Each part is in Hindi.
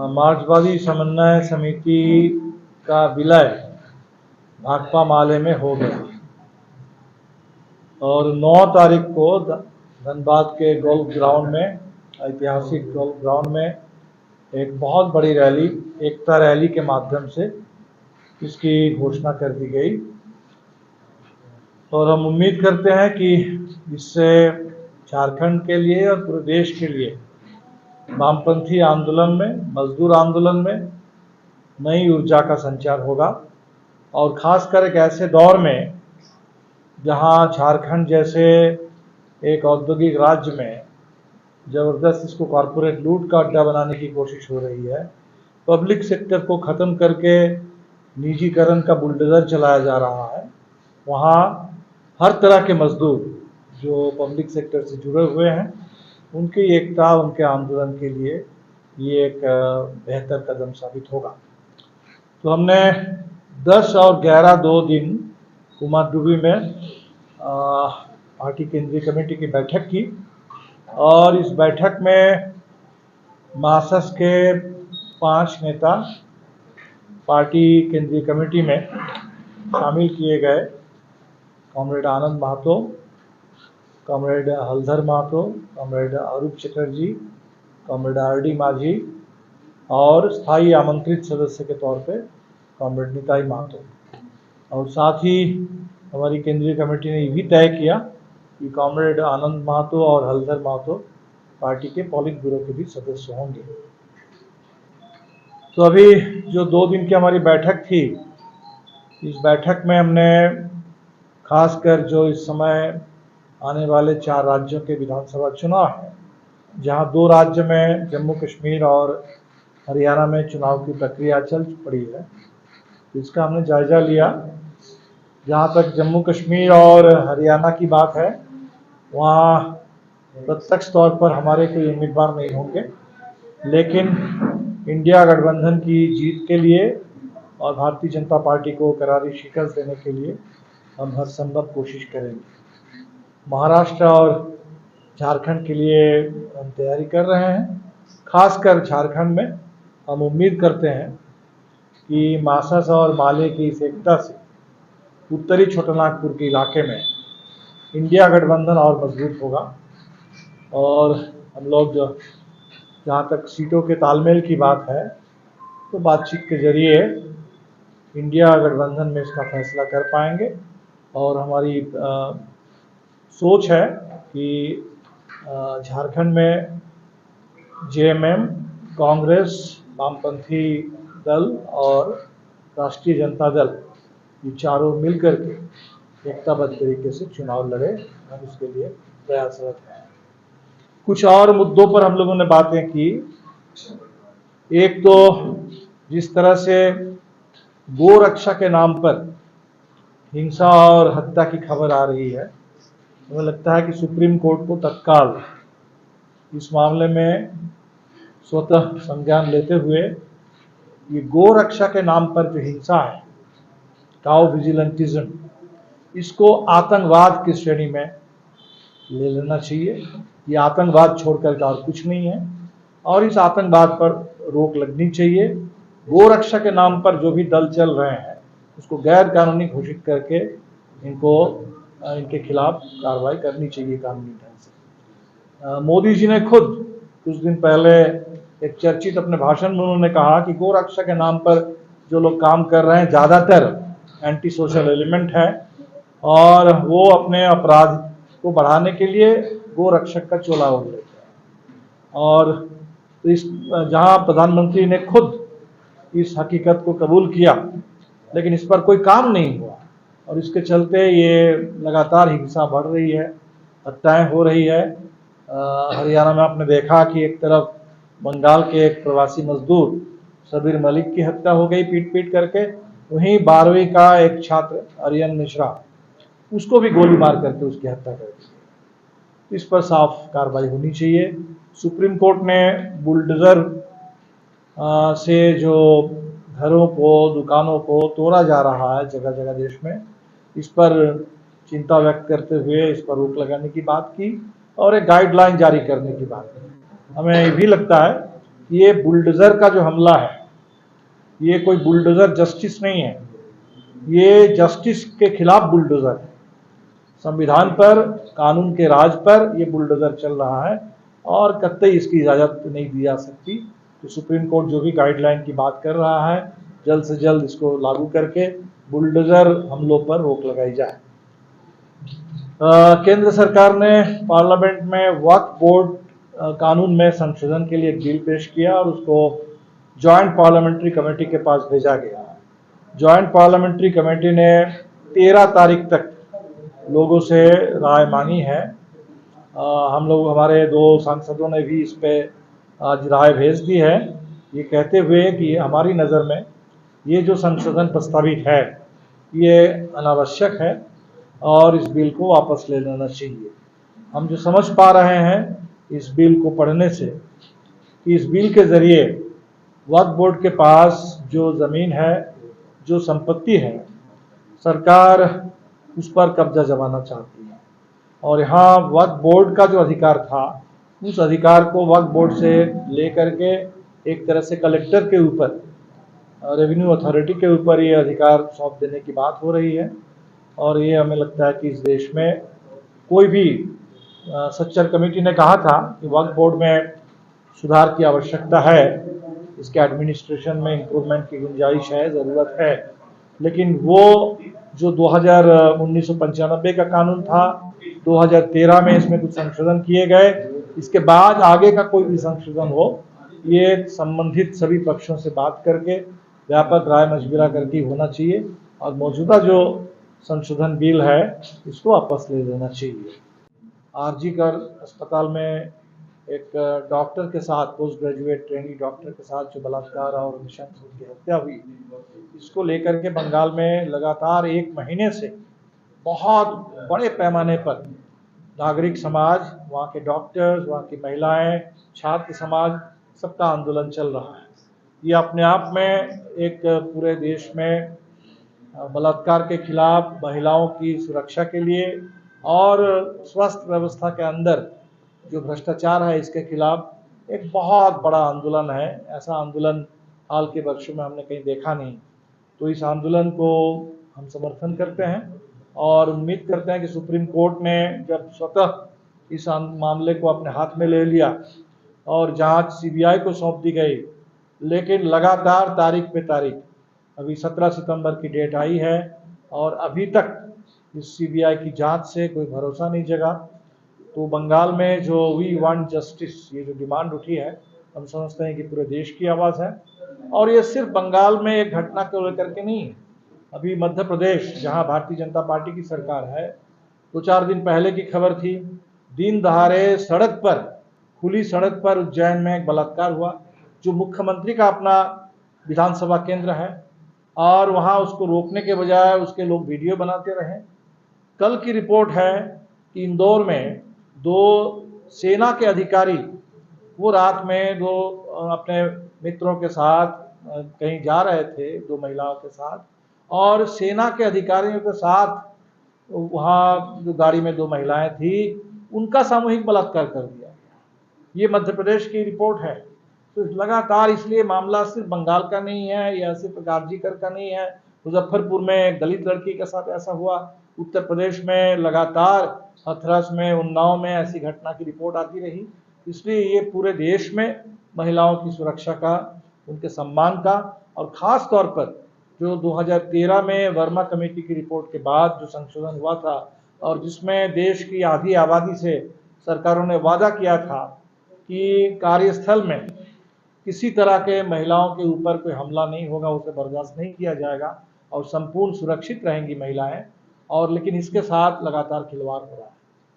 मार्क्सवादी समन्वय समिति का विलय भाकपा माले में हो गया और 9 तारीख को धनबाद के गोल्फ ग्राउंड में, ऐतिहासिक गोल्फ ग्राउंड में एक बहुत बड़ी रैली, एकता रैली के माध्यम से इसकी घोषणा कर दी गई। और हम उम्मीद करते हैं कि इससे झारखंड के लिए और पूरे देश के लिए वामपंथी आंदोलन में, मजदूर आंदोलन में नई ऊर्जा का संचार होगा। और खासकर एक ऐसे दौर में जहां झारखंड जैसे एक औद्योगिक राज्य में ज़बरदस्त इसको कॉरपोरेट लूट का अड्डा बनाने की कोशिश हो रही है, पब्लिक सेक्टर को ख़त्म करके निजीकरण का बुलडोजर चलाया जा रहा है, वहाँ हर तरह के मजदूर जो पब्लिक सेक्टर से जुड़े हुए हैं उनकी एकता, उनके आंदोलन के लिए ये एक बेहतर कदम साबित होगा। तो हमने 10 और 11 2 दिन कुमारडुबी में पार्टी केंद्रीय कमेटी की बैठक की और इस बैठक में मासस के 5 नेता पार्टी केंद्रीय कमेटी में शामिल किए गए। कॉमरेड आनंद महतो, कॉमरेड हलधर महतो, कॉमरेड अरूप चटर्जी, कॉमरेड आरडी माझी और स्थायी आमंत्रित सदस्य के तौर पे कॉमरेड निताई महतो। और साथ ही हमारी केंद्रीय कमेटी ने ये भी तय किया कि कॉमरेड आनंद महतो और हलधर महतो पार्टी के पॉलिट ब्यूरो के भी सदस्य होंगे। तो अभी जो 2 दिन की हमारी बैठक थी, इस बैठक में हमने खासकर जो इस समय आने वाले 4 राज्यों के विधानसभा चुनाव हैं, जहां 2 राज्य में जम्मू कश्मीर और हरियाणा में चुनाव की प्रक्रिया चल पड़ी है, इसका हमने जायजा लिया। जहां तक जम्मू कश्मीर और हरियाणा की बात है, वहां प्रत्यक्ष तौर पर हमारे कोई उम्मीदवार नहीं होंगे, लेकिन इंडिया गठबंधन की जीत के लिए और भारतीय जनता पार्टी को करारी शिकस्त देने के लिए हम हर संभव कोशिश करेंगे। महाराष्ट्र और झारखंड के लिए हम तैयारी कर रहे हैं। खासकर झारखंड में हम उम्मीद करते हैं कि मासस और माले की इस एकता से उत्तरी छोटानागपुर के इलाके में इंडिया गठबंधन और मजबूत होगा। और हम लोग जहाँ तक सीटों के तालमेल की बात है, तो बातचीत के जरिए इंडिया गठबंधन में इसका फैसला कर पाएंगे। और हमारी सोच है कि झारखंड में जेएमएम, कांग्रेस, वामपंथी दल और राष्ट्रीय जनता दल, ये चारों मिलकर के एकताबद्ध तरीके से चुनाव लड़े, हम इसके लिए प्रयासरत हैं। कुछ और मुद्दों पर हम लोगों ने बातें की। एक तो जिस तरह से गो रक्षा के नाम पर हिंसा और हत्या की खबर आ रही है, हमें लगता है कि सुप्रीम कोर्ट को तत्काल इस मामले में स्वतः संज्ञान लेते हुए ये गो रक्षा के नाम पर जो हिंसा है, काउ विजिलेंटिज्म, इसको आतंकवाद की श्रेणी में ले लेना चाहिए। ये आतंकवाद छोड़कर और कुछ नहीं है और इस आतंकवाद पर रोक लगनी चाहिए। गो रक्षा के नाम पर जो भी दल चल रहे हैं उसको गैर कानूनी घोषित करके इनके खिलाफ कार्रवाई करनी चाहिए कानूनी ढंग से। मोदी जी ने खुद कुछ दिन पहले एक चर्चित अपने भाषण में उन्होंने कहा कि गो रक्षा के नाम पर जो लोग काम कर रहे हैं ज़्यादातर एंटी सोशल एलिमेंट है और वो अपने अपराध को बढ़ाने के लिए गो रक्षक का चोला ओढ़ लेते हैं। और तो इस जहां प्रधानमंत्री ने खुद इस हकीकत को कबूल किया, लेकिन इस पर कोई काम नहीं हुआ और इसके चलते ये लगातार हिंसा बढ़ रही है, हत्याएं हो रही है। हरियाणा में आपने देखा कि एक तरफ बंगाल के एक प्रवासी मजदूर सबीर मलिक की हत्या हो गई पीट पीट करके, वहीं 12वीं का एक छात्र आर्यन मिश्रा, उसको भी गोली मार करके उसकी हत्या कर दी। इस पर साफ कार्रवाई होनी चाहिए। सुप्रीम कोर्ट ने बुलडोजर से जो घरों को, दुकानों को तोड़ा जा रहा है जगह जगह देश में, इस पर चिंता व्यक्त करते हुए इस पर रोक लगाने की बात की और एक गाइडलाइन जारी करने की बात की। हमें ये भी लगता है ये बुलडोज़र का जो हमला है, ये कोई बुलडोज़र जस्टिस नहीं है, ये जस्टिस के खिलाफ बुलडोज़र है। संविधान पर, कानून के राज पर ये बुलडोज़र चल रहा है और कतई इसकी इजाज़त नहीं दी जा सकती। तो सुप्रीम कोर्ट जो भी गाइडलाइन की बात कर रहा है, जल्द से जल्द इसको लागू करके बुलडोज़र हमलों पर रोक लगाई जाए। केंद्र सरकार ने पार्लियामेंट में वक्फ बोर्ड कानून में संशोधन के लिए एक बिल पेश किया और उसको जॉइंट पार्लियामेंट्री कमेटी के पास भेजा गया। जॉइंट पार्लियामेंट्री कमेटी ने 13 तारीख तक लोगों से राय मांगी है। हम लोग, हमारे 2 सांसदों ने भी इस पे आज राय भेज दी है, ये कहते हुए कि हमारी नज़र में ये जो संशोधन प्रस्तावित है ये अनावश्यक है और इस बिल को वापस ले लेना चाहिए। हम जो समझ पा रहे हैं इस बिल को पढ़ने से कि इस बिल के ज़रिए वक्फ बोर्ड के पास जो ज़मीन है, जो संपत्ति है, सरकार उस पर कब्जा जमाना चाहती है और यहाँ वक्फ बोर्ड का जो अधिकार था उस अधिकार को वक्फ बोर्ड से लेकर के एक तरह से कलेक्टर के ऊपर, रेवेन्यू अथॉरिटी के ऊपर ये अधिकार सौंप देने की बात हो रही है। और ये हमें लगता है कि इस देश में कोई भी, सच्चर कमेटी ने कहा था कि वक्फ बोर्ड में सुधार की आवश्यकता है, इसके एडमिनिस्ट्रेशन में इम्प्रूवमेंट की गुंजाइश है, ज़रूरत है, लेकिन वो जो 1995 का कानून था, 2013 में इसमें कुछ संशोधन किए गए, इसके बाद आगे का कोई भी संशोधन हो, ये संबंधित सभी पक्षों से बात करके व्यापक राय मशविरा करके होना चाहिए और मौजूदा जो संशोधन बिल है इसको वापस ले लेना चाहिए। आरजी कर अस्पताल में एक डॉक्टर के साथ, पोस्ट ग्रेजुएट ट्रेनी डॉक्टर के साथ जो बलात्कार और नृशंस की हत्या हुई, इसको लेकर के बंगाल में लगातार 1 महीने से बहुत बड़े पैमाने पर नागरिक समाज, वहाँ के डॉक्टर्स, वहाँ की महिलाएं, छात्र समाज, सबका आंदोलन चल रहा है। ये अपने आप में एक पूरे देश में बलात्कार के खिलाफ, महिलाओं की सुरक्षा के लिए और स्वास्थ्य व्यवस्था के अंदर जो भ्रष्टाचार है इसके खिलाफ एक बहुत बड़ा आंदोलन है। ऐसा आंदोलन हाल के वर्षों में हमने कहीं देखा नहीं। तो इस आंदोलन को हम समर्थन करते हैं और उम्मीद करते हैं कि सुप्रीम कोर्ट ने जब स्वतः इस मामले को अपने हाथ में ले लिया और जांच सीबीआई को सौंप दी गई, लेकिन लगातार तारीख पे तारीख, अभी 17 सितंबर की डेट आई है और अभी तक इस सीबीआई की जांच से कोई भरोसा नहीं जगा। तो बंगाल में जो वी वांट जस्टिस, ये जो डिमांड उठी है, हम समझते हैं कि पूरे देश की आवाज़ है और ये सिर्फ बंगाल में एक घटना को लेकर के नहीं है। अभी मध्य प्रदेश, जहां भारतीय जनता पार्टी की सरकार है, 2-4 दिन पहले की खबर थी, दिन दहाड़े सड़क पर, खुली सड़क पर उज्जैन में एक बलात्कार हुआ, जो मुख्यमंत्री का अपना विधानसभा केंद्र है और वहां उसको रोकने के बजाय उसके लोग वीडियो बनाते रहे। कल की रिपोर्ट है कि इंदौर में 2 सेना के अधिकारी, वो रात में 2 अपने मित्रों के साथ कहीं जा रहे थे, 2 महिलाओं के साथ, और सेना के अधिकारियों के साथ वहाँ जो गाड़ी में 2 महिलाएं थी उनका सामूहिक बलात्कार कर दिया गया। ये मध्य प्रदेश की रिपोर्ट है। तो लगातार, इसलिए मामला सिर्फ बंगाल का नहीं है या सिर्फ आरजी कर का नहीं है। मुजफ्फरपुर में दलित लड़की के साथ ऐसा हुआ, उत्तर प्रदेश में लगातार हाथरस में, उन्नाव में ऐसी घटना की रिपोर्ट आती रही। इसलिए ये पूरे देश में महिलाओं की सुरक्षा का, उनके सम्मान का और ख़ास तौर पर जो 2013 में वर्मा कमेटी की रिपोर्ट के बाद जो संशोधन हुआ था और जिसमें देश की आधी आबादी से सरकारों ने वादा किया था कि कार्यस्थल में किसी तरह के महिलाओं के ऊपर कोई हमला नहीं होगा, उसे बर्दाश्त नहीं किया जाएगा और संपूर्ण सुरक्षित रहेंगी महिलाएं, और लेकिन इसके साथ लगातार खिलवाड़ हो रहा है।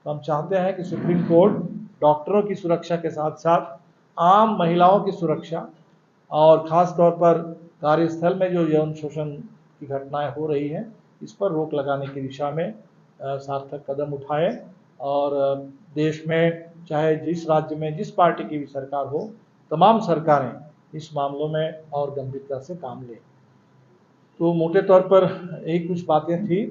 तो हम चाहते हैं कि सुप्रीम कोर्ट डॉक्टरों की सुरक्षा के साथ साथ आम महिलाओं की सुरक्षा और ख़ास तौर पर कार्यस्थल में जो यौन शोषण की घटनाएं हो रही हैं, इस पर रोक लगाने की दिशा में सार्थक कदम उठाए और देश में चाहे जिस राज्य में जिस पार्टी की भी सरकार हो, तमाम सरकारें इस मामलों में और गंभीरता से काम लें। तो मोटे तौर पर यही कुछ बातें थी।